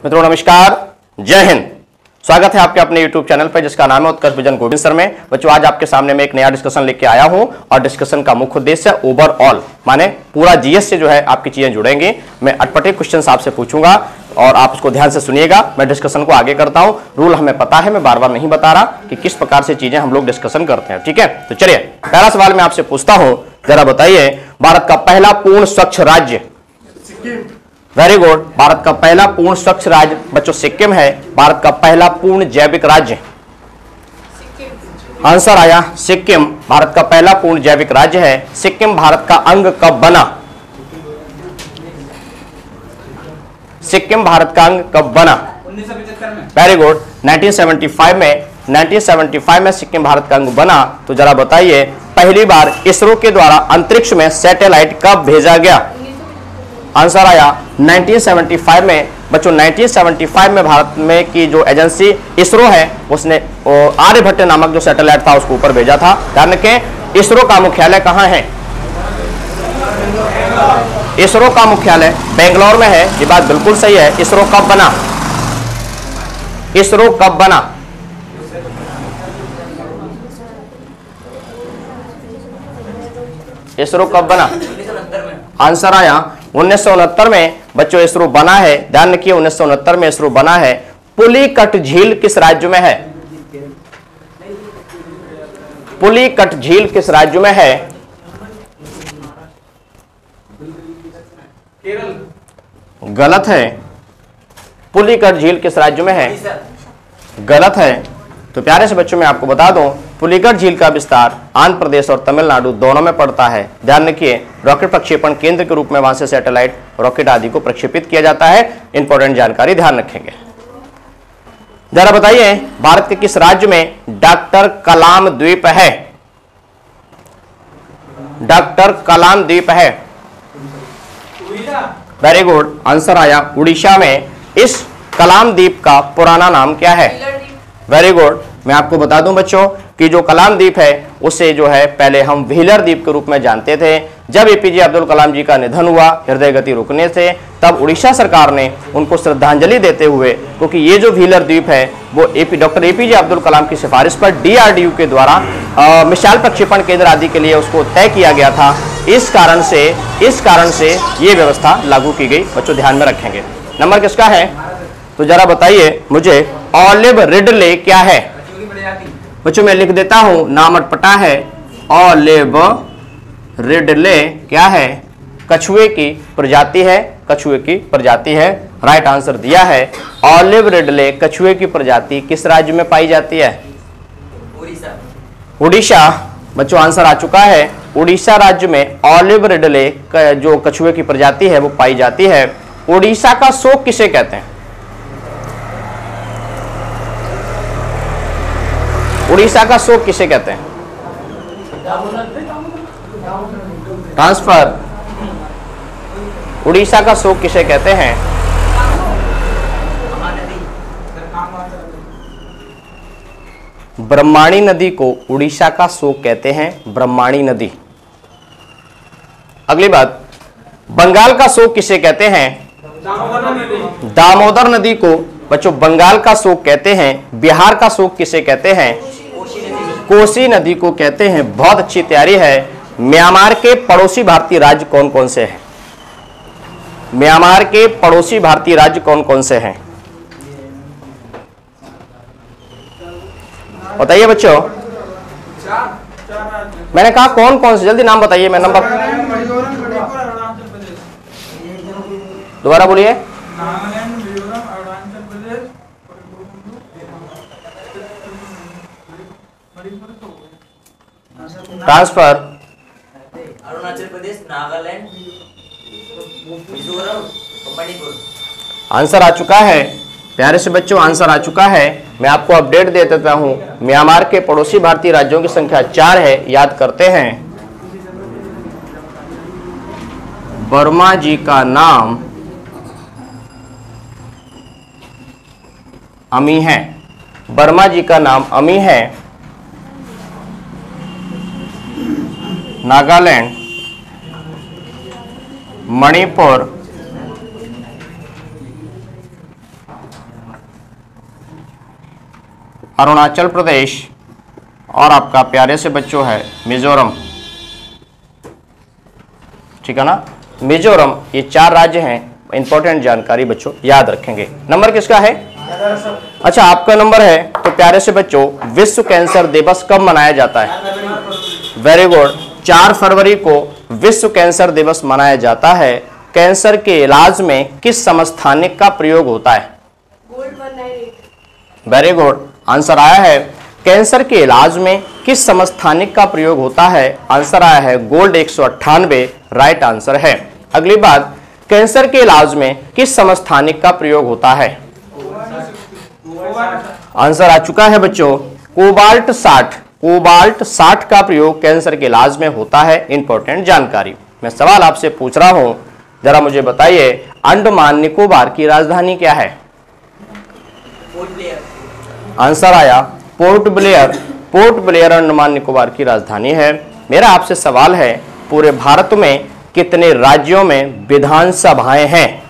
मित्रों नमस्कार, जय हिंद। स्वागत है आपके अपने YouTube चैनल पर जिसका नाम है उत्कर्ष विजन गोविंद सर में। बच्चों आज आपके सामने मैं एक नया डिस्कशन लेके आया हूं और डिस्कशन का मुख्य उद्देश्य ओवरऑल माने पूरा जीएस से जो है आपकी चीजें जुड़ेंगी। मैं अटपटे क्वेश्चन आपसे पूछूंगा और आप उसको ध्यान से सुनिएगा। मैं डिस्कशन को आगे करता हूं। रूल हमें पता है, मैं बार बार नहीं बता रहा कि किस प्रकार से चीजें हम लोग डिस्कशन करते हैं। ठीक है, तो चलिए पहला सवाल मैं आपसे पूछता हूं, जरा बताइए भारत का पहला पूर्ण स्वच्छ राज्य। Very good. भारत का पहला पूर्ण स्वच्छ राज्य बच्चों सिक्किम है। भारत का पहला पूर्ण जैविक राज्य आंसर आया सिक्किम। भारत का पहला पूर्ण जैविक राज्य है। सिक्किम भारत का अंग कब बना? सिक्किम भारत का अंग कब बना? 1975 में। Very good. 1975 में 1975 में सिक्किम भारत का अंग बना। तो जरा बताइए पहली बार इसरो के द्वारा अंतरिक्ष में सैटेलाइट कब भेजा गया? आंसर आया 1975 में। बच्चों 1975 में भारत में की जो एजेंसी इसरो है उसने आर्यभट्ट नामक जो सैटेलाइट था उसको ऊपर भेजा था। ध्यान रखें, इसरो का मुख्यालय कहां है? इसरो का मुख्यालय बेंगलोर में है। ये बात बिल्कुल सही है। इसरो कब बना? इसरो कब बना? इसरो कब बना? आंसर आया 1969 में। बच्चों इसरो बना है, ध्यान रखिए 1969 में इसरो बना है। पुलिकट झील किस राज्य में है? पुलिकट झील किस राज्य में है? केरल। गलत है। पुलिकट झील किस राज्य में है? गलत है। तो प्यारे से बच्चों मैं आपको बता दूं, पुलिकट झील का विस्तार आंध्र प्रदेश और तमिलनाडु दोनों में पड़ता है। ध्यान रखिए रॉकेट प्रक्षेपण केंद्र के रूप में वहां से सैटेलाइट रॉकेट आदि को प्रक्षेपित किया जाता है। इंपॉर्टेंट जानकारी ध्यान रखेंगे। जरा बताइए भारत के किस राज्य में डॉक्टर कलाम द्वीप है? डॉक्टर कलाम द्वीप है। Very good. आंसर आया उड़ीसा में। इस कलाम द्वीप का पुराना नाम क्या है? Very good. मैं आपको बता दूं बच्चों कि जो कलाम द्वीप है उसे जो है पहले हम व्हीलर द्वीप के रूप में जानते थे। जब एपीजे अब्दुल कलाम जी का निधन हुआ हृदय गति रुकने से, तब उड़ीसा सरकार ने उनको श्रद्धांजलि देते हुए, क्योंकि ये जो व्हीलर द्वीप है वो डॉक्टर एपीजे अब्दुल कलाम की सिफारिश पर डीआरडीओ के द्वारा मिसाइल प्रक्षेपण केंद्र आदि के लिए उसको तय किया गया था। इस कारण से ये व्यवस्था लागू की गई। बच्चों ध्यान में रखेंगे। नंबर किसका है? तो जरा बताइए मुझे ऑलिव रिडले क्या है? बच्चों मैं लिख देता हूं, नाम अटपटा है। ऑलिव रिडले क्या है? कछुए की प्रजाति है। कछुए की प्रजाति है। राइट आंसर दिया है। ऑलिव रिडले कछुए की प्रजाति किस राज्य में पाई जाती है? उड़ीसा। बच्चों आंसर आ चुका है। उड़ीसा राज्य में ऑलिव रिडले जो कछुए की प्रजाति है वो पाई जाती है। उड़ीसा का शोक किसे कहते हैं? उड़ीसा का शोक किसे कहते हैं? ट्रांसफर। उड़ीसा का शोक किसे कहते हैं? ब्रह्माणी नदी को उड़ीसा का शोक कहते हैं। ब्रह्माणी नदी। अगली बात, बंगाल का शोक किसे कहते हैं? दामोदर नदी को बच्चों बंगाल का शोक कहते हैं। बिहार का शोक किसे कहते हैं? कोसी नदी को कहते हैं। बहुत अच्छी तैयारी है। म्यांमार के पड़ोसी भारतीय राज्य कौन कौन से हैं? म्यांमार के पड़ोसी भारतीय राज्य कौन कौन से हैं? बताइए बच्चों। मैंने कहा कौन कौन से, जल्दी नाम बताइए। मैं नंबर दोबारा बोलिए। ट्रांसफर। अरुणाचल प्रदेश, नागालैंड, मिजोरम, मणिपुर। आंसर आ चुका है। प्यारे से बच्चों आंसर आ चुका है। मैं आपको अपडेट दे देता हूं। म्यांमार के पड़ोसी भारतीय राज्यों की संख्या 4 है। याद करते हैं। वर्मा जी का नाम अमी है। वर्मा जी का नाम अमी है। नागालैंड, मणिपुर, अरुणाचल प्रदेश और आपका प्यारे से बच्चों है मिजोरम। ठीक है ना, मिजोरम, ये 4 राज्य हैं। इंपॉर्टेंट जानकारी बच्चों याद रखेंगे। नंबर किसका है? अच्छा, आपका नंबर है। तो प्यारे से बच्चों, विश्व कैंसर दिवस कब मनाया जाता है? वेरी गुड, 4 फरवरी को विश्व कैंसर दिवस मनाया जाता है। कैंसर के इलाज में किस समस्थानिक का प्रयोग होता है? वेरी गुड, आंसर आया है कैंसर के इलाज में किस समस्थानिक का प्रयोग होता है? आंसर आया है गोल्ड 198, राइट आंसर है। अगली बात, कैंसर के इलाज में किस समस्थानिक का प्रयोग होता है? आंसर आ चुका है बच्चों, कोबाल्ट 60। कोबाल्ट 60 का प्रयोग कैंसर के इलाज में होता है। इंपॉर्टेंट जानकारी। मैं सवाल आपसे पूछ रहा हूं, जरा मुझे बताइए, अंडमान निकोबार की राजधानी क्या है? आंसर आया port Blair. Port Blair Andaman Nicobar की राजधानी है। मेरा आपसे सवाल है, पूरे भारत में कितने राज्यों में विधानसभाएं हैं?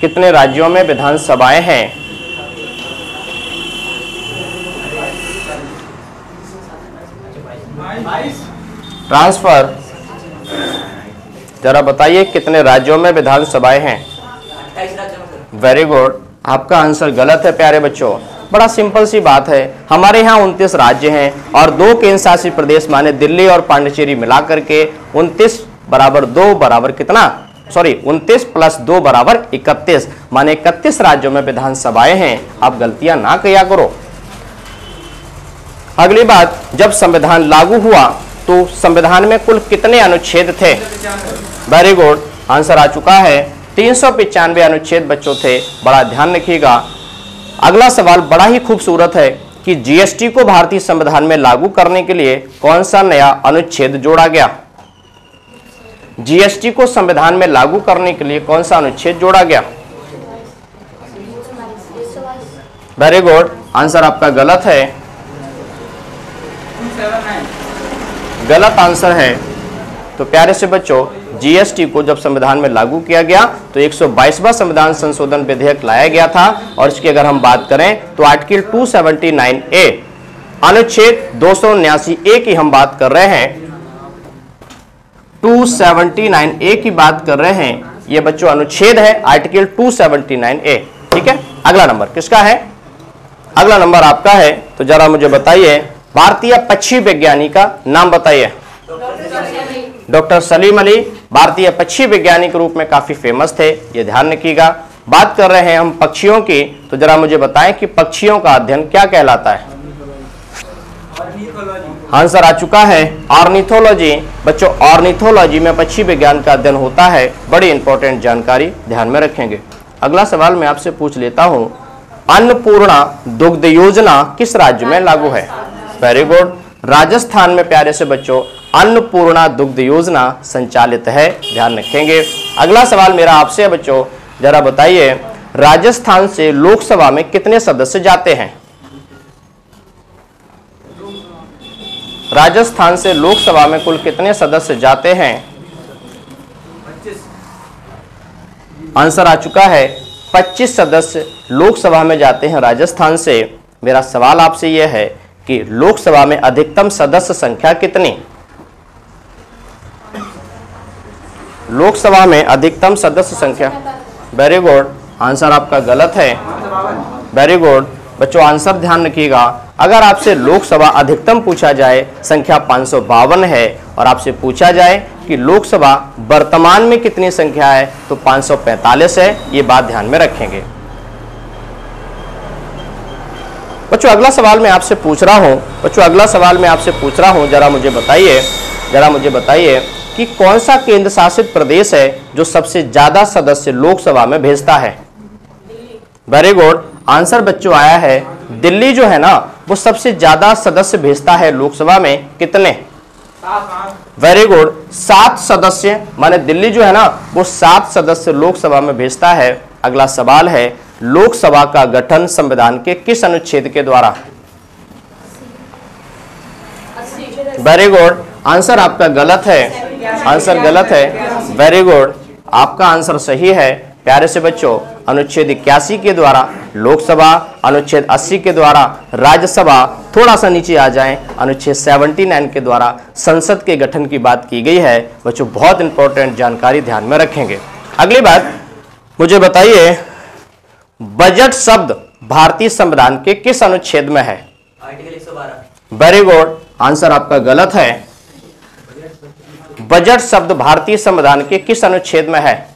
कितने राज्यों में विधानसभाएं हैं? ट्रांसफर, जरा बताइए कितने राज्यों में विधानसभाएं हैं? 28 राज्यों में। वेरी गुड, आपका आंसर गलत है प्यारे बच्चों। बड़ा सिंपल सी बात है, हमारे यहाँ 29 राज्य हैं और 2 केंद्र शासित प्रदेश माने दिल्ली और पांडिचेरी मिलाकर के 29 बराबर 2 बराबर कितना, 29 प्लस 2 बराबर 31, माने 31 राज्यों में विधानसभाएं हैं। आप गलतियां ना किया करो। अगली बात, जब संविधान लागू हुआ तो संविधान में कुल कितने अनुच्छेद थे? वेरी गुड, आंसर आ चुका है 395 अनुच्छेद बच्चों थे। बड़ा ध्यान रखिएगा। अगला सवाल बड़ा ही खूबसूरत है कि जीएसटी को भारतीय संविधान में लागू करने के लिए कौन सा नया अनुच्छेद जोड़ा गया? जीएसटी को संविधान में लागू करने के लिए कौन सा अनुच्छेद जोड़ा गया? वेरी गुड, आंसर आपका गलत है। गलत आंसर है। तो प्यारे से बच्चों, जीएसटी को जब संविधान में लागू किया गया तो 122वां संविधान संशोधन विधेयक लाया गया था। और इसकी अगर हम बात करें तो आर्टिकल 279A अनुच्छेद 279A की हम बात कर रहे हैं। 279A की बात कर रहे हैं। ये बच्चों अनुच्छेद है आर्टिकल 279A। ठीक है, अगला नंबर किसका है? अगला नंबर आपका है। तो जरा मुझे बताइए, भारतीय पक्षी वैज्ञानिक का नाम बताइए। डॉक्टर सलीम अली भारतीय पक्षी वैज्ञानिक के रूप में काफी फेमस थे, ये ध्यान रखिएगा। बात कर रहे हैं हम पक्षियों की, तो जरा मुझे बताएं कि पक्षियों का अध्ययन क्या कहलाता है? आंसर आ चुका है ऑर्निथोलॉजी। बच्चों, ऑर्निथोलॉजी में पक्षी विज्ञान का अध्ययन होता है। बड़ी इंपॉर्टेंट जानकारी ध्यान में रखेंगे। अगला सवाल मैं आपसे पूछ लेता हूं, अन्नपूर्णा दुग्ध योजना किस राज्य में लागू है? वेरी गुड, राजस्थान में प्यारे से बच्चों अन्नपूर्णा दुग्ध योजना संचालित है, ध्यान रखेंगे। अगला सवाल मेरा आपसे है बच्चों, जरा बताइए, राजस्थान से लोकसभा में कितने सदस्य जाते हैं? राजस्थान से लोकसभा में कुल कितने सदस्य जाते हैं? 25। आंसर आ चुका है 25 सदस्य लोकसभा में जाते हैं राजस्थान से। मेरा सवाल आपसे यह है कि लोकसभा में अधिकतम सदस्य संख्या कितनी? लोकसभा में अधिकतम सदस्य संख्या, वेरी गुड, आंसर आपका गलत है। वेरी गुड बच्चों, आंसर ध्यान रखिएगा। अगर आपसे लोकसभा अधिकतम पूछा जाए, संख्या 552 है, और आपसे पूछा जाए कि लोकसभा वर्तमान में कितनी संख्या है, तो 545 है। ये बात ध्यान में रखेंगे। बच्चों अगला सवाल मैं आपसे पूछ रहा हूं, जरा मुझे बताइए कि कौन सा केंद्र शासित प्रदेश है जो सबसे ज्यादा सदस्य लोकसभा में भेजता है? वेरी गुड, आंसर बच्चों आया है दिल्ली जो है ना, वो सबसे ज्यादा सदस्य भेजता है लोकसभा में। कितने? वेरी गुड, 7 सदस्य, माने दिल्ली जो है ना वो 7 सदस्य लोकसभा में भेजता है। अगला सवाल है, लोकसभा का गठन संविधान के किस अनुच्छेद के द्वारा? वेरी गुड, आंसर आपका गलत है, आंसर गलत है। वेरी गुड, आपका आंसर सही है प्यारे से बच्चों अनुच्छेद 81 के द्वारा लोकसभा, अनुच्छेद 80 के द्वारा राज्यसभा, थोड़ा सा नीचे आ जाएं, अनुच्छेद 79 के द्वारा संसद के गठन की बात की गई है। बच्चों बहुत इंपॉर्टेंट जानकारी ध्यान में रखेंगे। अगली बात मुझे बताइए, बजट शब्द भारतीय संविधान के किस अनुच्छेद में है? आर्टिकल 112। वेरी गुड, आंसर आपका गलत है। बजट शब्द भारतीय संविधान के किस अनुच्छेद में है?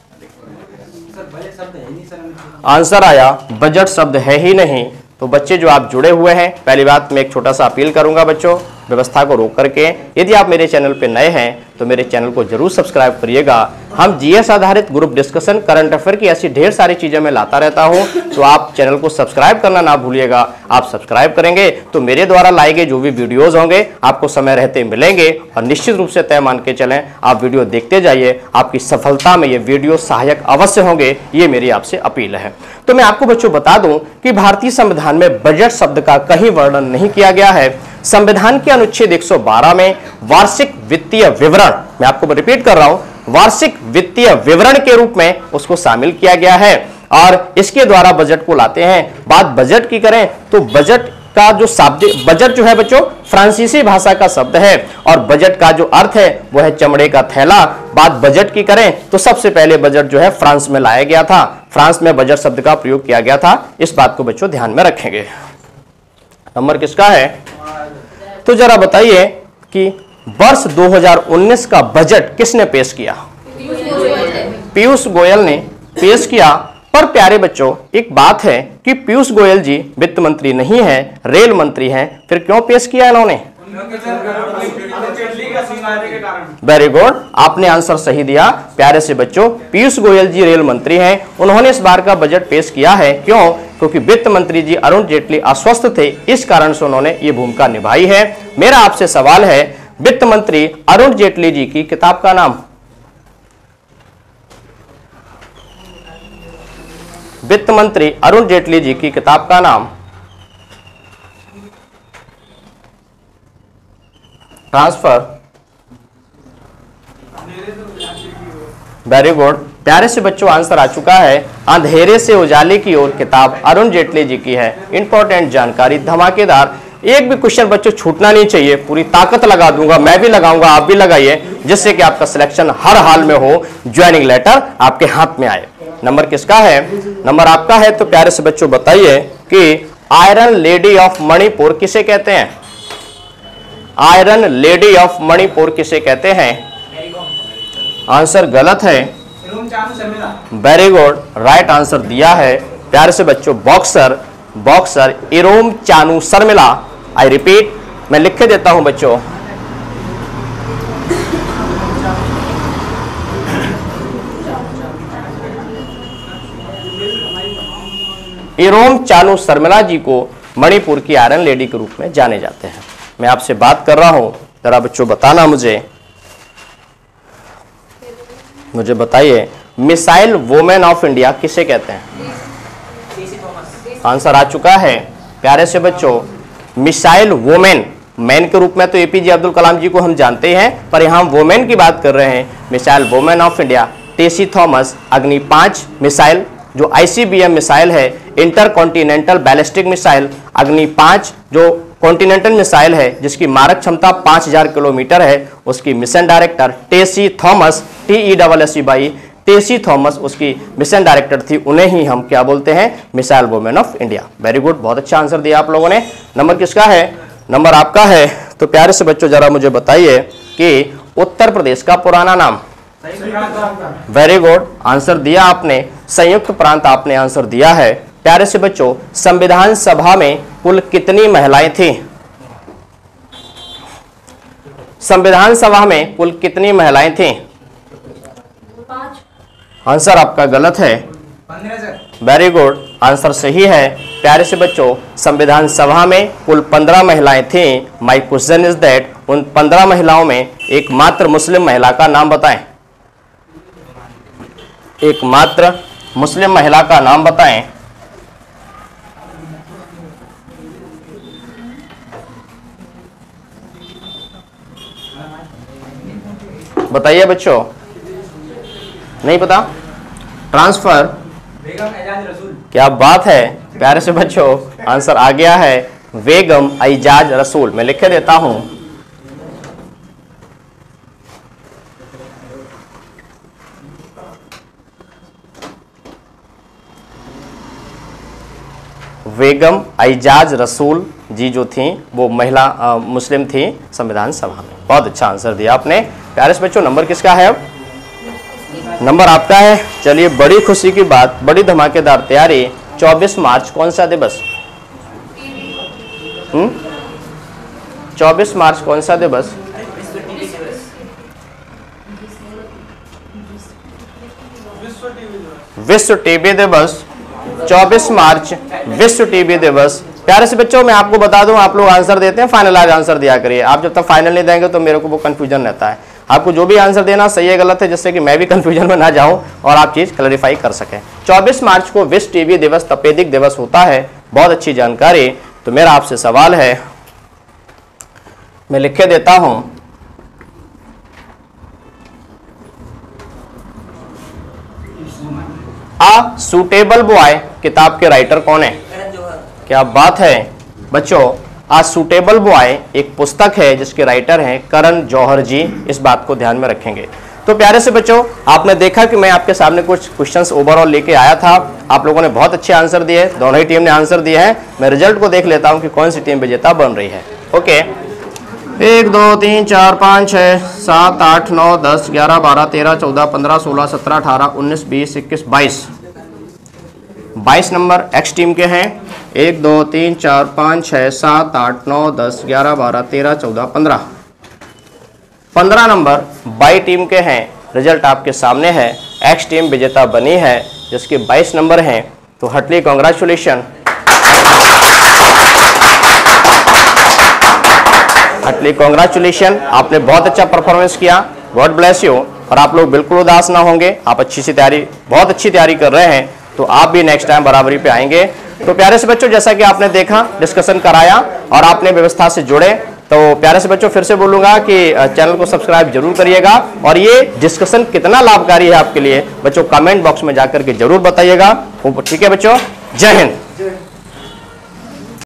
आंसर आया बजट शब्द है ही नहीं। तो बच्चे जो आप जुड़े हुए हैं, पहली बात मैं एक छोटा सा अपील करूंगा बच्चों, व्यवस्था को रोक करके यदि आप मेरे चैनल पे नए हैं तो मेरे चैनल को जरूर सब्सक्राइब करिएगा। हम जीएस आधारित ग्रुप डिस्कशन, करंट अफेयर की ऐसी ढेर सारी चीजें मैं लाता रहता हूं, तो आप चैनल को सब्सक्राइब करना ना भूलिएगा। आप सब्सक्राइब करेंगे तो मेरे द्वारा लाए गए जो भी वीडियोज होंगे आपको समय रहते मिलेंगे, और निश्चित रूप से तय मान के चलें, आप वीडियो देखते जाइए, आपकी सफलता में ये वीडियो सहायक अवश्य होंगे, ये मेरी आपसे अपील है। तो मैं आपको बच्चों बता दूं कि भारतीय संविधान में बजट शब्द का कहीं वर्णन नहीं किया गया है। संविधान के अनुच्छेद 112 में वार्षिक वित्तीय विवरण, मैं आपको रिपीट कर रहा हूं, वार्षिक वित्तीय विवरण के रूप में उसको शामिल किया गया है, और इसके द्वारा बजट को लाते हैं। बात बजट की करें तो बजट का जो शब्द, बजट जो है बच्चों फ्रांसीसी भाषा का शब्द है, और बजट का जो अर्थ है वो है चमड़े का थैला। बात बजट की करें तो सबसे पहले बजट जो है फ्रांस में लाया गया था, फ्रांस में बजट शब्द का प्रयोग किया गया था। इस बात को बच्चों ध्यान में रखेंगे। नंबर किसका है? तो जरा बताइए कि वर्ष 2019 का बजट किसने पेश किया? पीयूष गोयल ने पेश किया। पर प्यारे बच्चों एक बात है कि पीयूष गोयल जी वित्त मंत्री नहीं है, रेल मंत्री हैं, फिर क्यों पेश किया इन्होंने? वेरी गुड, आपने आंसर सही दिया। प्यारे से बच्चों पीयूष गोयल जी रेल मंत्री हैं, उन्होंने इस बार का बजट पेश किया है। क्यों? क्योंकि वित्त मंत्री जी अरुण जेटली अस्वस्थ थे, इस कारण से उन्होंने ये भूमिका निभाई है। मेरा आपसे सवाल है, वित्त मंत्री अरुण जेटली जी की किताब का नाम? वित्त मंत्री अरुण जेटली जी की किताब का नाम? ट्रांसफर। वेरी गुड, प्यारे से बच्चों आंसर आ चुका है। अंधेरे से उजाले की ओर किताब अरुण जेटली जी की है। इंपॉर्टेंट जानकारी, धमाकेदार, एक भी क्वेश्चन बच्चों छूटना नहीं चाहिए। पूरी ताकत लगा दूंगा, मैं भी लगाऊंगा, आप भी लगाइए, जिससे कि आपका सिलेक्शन हर हाल में हो, ज्वाइनिंग लेटर आपके हाथ में आए। नंबर किसका है? नंबर आपका है। तो प्यारे से बच्चों बताइए कि आयरन लेडी ऑफ मणिपुर किसे कहते हैं? आयरन लेडी ऑफ मणिपुर किसे कहते हैं? आंसर गलत है। वेरी गुड, राइट आंसर दिया है। प्यारे से बच्चों boxer Irom Chanu Sharmila. I repeat, मैं लिख के देता हूं बच्चों, इरोम चानू शर्मिला जी को मणिपुर की आयरन लेडी के रूप में जाने जाते हैं। मैं आपसे बात कर रहा हूं, जरा बच्चों बताना मुझे बताइए, मिसाइल वुमेन ऑफ इंडिया किसे कहते हैं? आंसर आ चुका है। प्यारे से बच्चों मिसाइल वुमेन, मैन के रूप में तो एपीजे अब्दुल कलाम जी को हम जानते हैं, पर यहां हम वुमेन की बात कर रहे हैं। Missile women of India Tessy Thomas अग्नि 5 मिसाइल, जो आईसीबीएम मिसाइल है, इंटर कॉन्टिनेंटल बैलिस्टिक मिसाइल अग्नि 5, जो कॉन्टिनेंटल मिसाइल है जिसकी मारक क्षमता 5000 किलोमीटर है, उसकी mission director Tessy Thomas, TESSE Tessy Thomas उसकी मिशन डायरेक्टर थी। उन्हें ही हम क्या बोलते हैं? Missile women of India. Very good, बहुत अच्छा आंसर दिया आप लोगों ने। नंबर किसका है? नंबर आपका है। तो प्यारे से बच्चों जरा मुझे बताइए कि उत्तर प्रदेश का पुराना नाम? वेरी गुड, आंसर दिया आपने, संयुक्त प्रांत आपने आंसर दिया है। प्यारे से बच्चों संविधान सभा में कुल कितनी महिलाएं थी? संविधान सभा में कुल कितनी महिलाएं थी? 5। आंसर आपका गलत है। 15। वेरी गुड, आंसर सही है। प्यारे से बच्चों संविधान सभा में कुल 15 महिलाएं थीं। माय क्वेश्चन इज दैट उन 15 महिलाओं में एकमात्र मुस्लिम महिला का नाम बताएं। एकमात्र मुस्लिम महिला का नाम बताएं। बताइए बच्चों, नहीं पता? ट्रांसफर बेगम एजाज रसूल। क्या बात है प्यारे से बच्चों, आंसर आ गया है बेगम एजाज रसूल। मैं लिख के देता हूं बेगम एजाज रसूल जी जो थी वो महिला मुस्लिम थी संविधान सभा में। बहुत अच्छा आंसर दिया आपने प्यारे से बच्चों। नंबर किसका है अब? नंबर आपका है। चलिए बड़ी खुशी की बात, बड़ी धमाकेदार तैयारी। 24 मार्च कौन सा दिवस? 24 मार्च कौन सा दिवस? विश्व टीबी दिवस। 24 मार्च विश्व टीबी दिवस। प्यारे से बच्चों मैं आपको बता दूं, आप लोग आंसर देते हैं फाइनलाइज आंसर दिया करिए। आप जब तक फाइनल नहीं देंगे तो मेरे को वो कंफ्यूजन रहता है। आपको जो भी आंसर देना सही है गलत है, जिससे कि मैं भी कंफ्यूजन में ना जाऊं और आप चीज क्लैरिफाई कर सकें। 24 मार्च को विश्व टीबी दिवस तपेदिक दिवस होता है। बहुत अच्छी जानकारी। तो मेरा आपसे सवाल है, मैं लिख के देता हूं आ सूटेबल बॉय किताब के राइटर कौन है? करण जौहर। क्या बात है बच्चों, आ सूटेबल बॉय एक पुस्तक है जिसके राइटर हैं करण जौहर जी। इस बात को ध्यान में रखेंगे। तो प्यारे से बच्चों आपने देखा कि मैं आपके सामने कुछ क्वेश्चंस ओवरऑल लेके आया था। आप लोगों ने बहुत अच्छे आंसर दिए, दोनों ही टीम ने आंसर दिए हैं। मैं रिजल्ट को देख लेता हूं कि कौन सी टीम विजेता बन रही है। ओके 1 2 3 4 5 6 7 8 9 10 11 12 13 14 15 16 17 18 19 20 21 22 नंबर एक्स टीम के हैं। 1 2 3 4 5 6 7 8 9 10 11 12 13 14 15 नंबर बाई टीम के हैं। रिजल्ट आपके सामने है। एक्स टीम विजेता बनी है जिसके 22 नंबर हैं। तो हार्टली कॉन्ग्रेचुलेशन, हार्टली कॉन्ग्रेचुलेशन। आपने बहुत अच्छा परफॉर्मेंस किया। God bless you. और आप लोग बिल्कुल उदास ना होंगे, आप अच्छी सी तैयारी, बहुत अच्छी तैयारी कर रहे हैं। तो आप भी नेक्स्ट टाइम बराबरी पे आएंगे। तो प्यारे से बच्चों जैसा कि आपने देखा, डिस्कशन कराया और आपने व्यवस्था से जुड़े, तो प्यारे से बच्चों फिर से बोलूंगा कि चैनल को सब्सक्राइब जरूर करिएगा। और ये डिस्कशन कितना लाभकारी है आपके लिए बच्चों कमेंट बॉक्स में जाकर के जरूर बताइएगा। ठीक है बच्चों, जय हिंद।